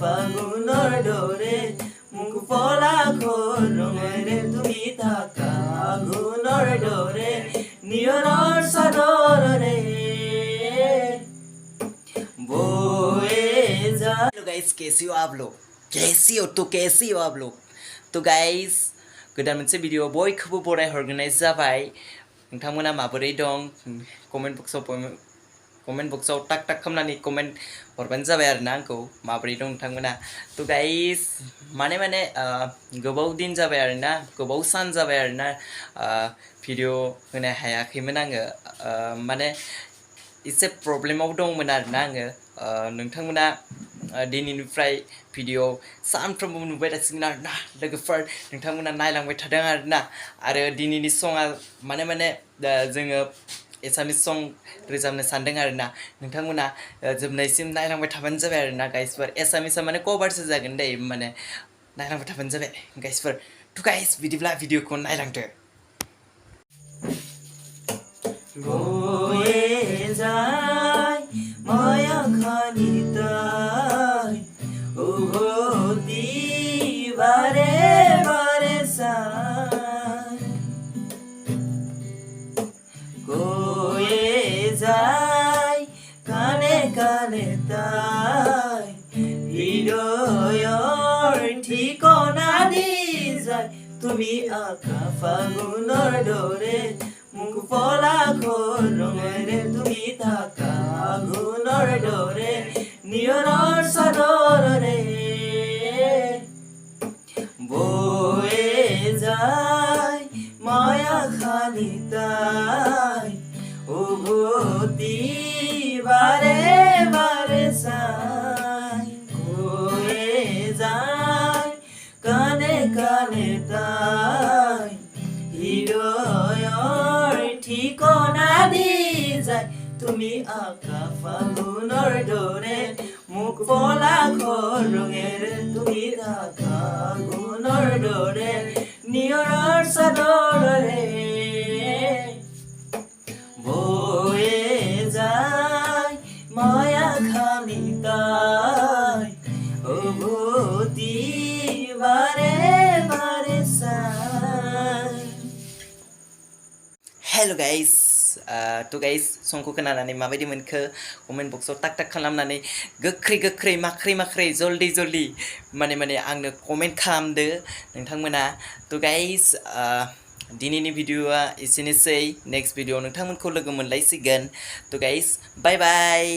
ফাগুনৰ দৰে মোক পলাশৰ ৰঙেৰে তুমি ঢাকা আগুনৰ দৰে নিয়ৰৰ চাদৰেৰে বয়ে যায়। हेलो गाइस, कैसे हो आप लोग? कैसे हो आप लोग? तो गाइस, गोदान मोनसे भिडिअ बयखौबो बराय हरग्रोनाय जाबाय। नोंथांमोना माबोरै दं? कमेन्ट बक्सआव टाक टाक खालामनानै कमेन्ट हरबानो जाबाय आरोना आंखौ माबोरै दं नोंथांमोना। तो गाइस माने गोबाव दिन जाबाय आरोना, गोबाव सान जाबाय आरोना भिडिअ होनो हायाखैमोन आङो। माने एसे प्रब्लेमाव दंमोन आरोना आङो। नोंथांमोना दिनैनिफ्राय भिडिअ सानफ्रोमबो नुबाय थासिगोन आरोना लोगोफोर, नोंथांमोना नायलांबाय थादों आरोना। आरो दिनैनि सङा माने जोङो एसामिस सं रोजाबनो सानदों आरोना। नोंथांमोना जोबनायसिम नायलांबाय थाबानो जाबाय आरोना गाइसफोर। एसामिसआ माने कभारसो जागोन दे, माने नायलांबाय थाबानो जाबाय गाइसफोर। तो गाइस बिदिब्ला भिडिअखौ नायलांदो। বয়ে যায় মায়াখানি তাই উভতি বারে বারে চাই গয়ে যায় কানে কানে তাই হৃদয়ৰ ঠিকনা দি যায় তুমি আকা ফাগুনৰ দৰে মোক পলাশৰ ৰঙেৰে তুমি ঢাকা আগুনৰ দৰে নিয়ৰৰ চাদৰেৰে বয়ে যায় মায়াখানি তাই উভতি বাৰে বাৰে চাই গয়ে যায় কানে কানে তাই হৃদয়ৰ ঠিকনা দি যায় তুমি আকা ফাগুনৰ দৰে মোক পলাশৰ ৰঙেৰে তুমি ঢাকা আগুনৰ দৰে নিয়ৰৰ চাদৰেৰে বয়ে যায় মায়াখানি তাই উভতি বাৰে বাৰে চাই। हेलो गाइस, तो गाइस संखौ खोनानानै माबायदि मोनखो कमेन्ट बक्सआव टाक टाक खालामनानै गोख्रै माख्रै जल्दि माने आंनो कमेन्ट खालामदो नोंथांमोना। तो गाइस दिनैनि भिडिअआ एसेनोसै। नेक्स्ट भिडिअआव नोंथांमोनखौ लोगो मोनलायसिगोन। तो गाइस बाय बाय।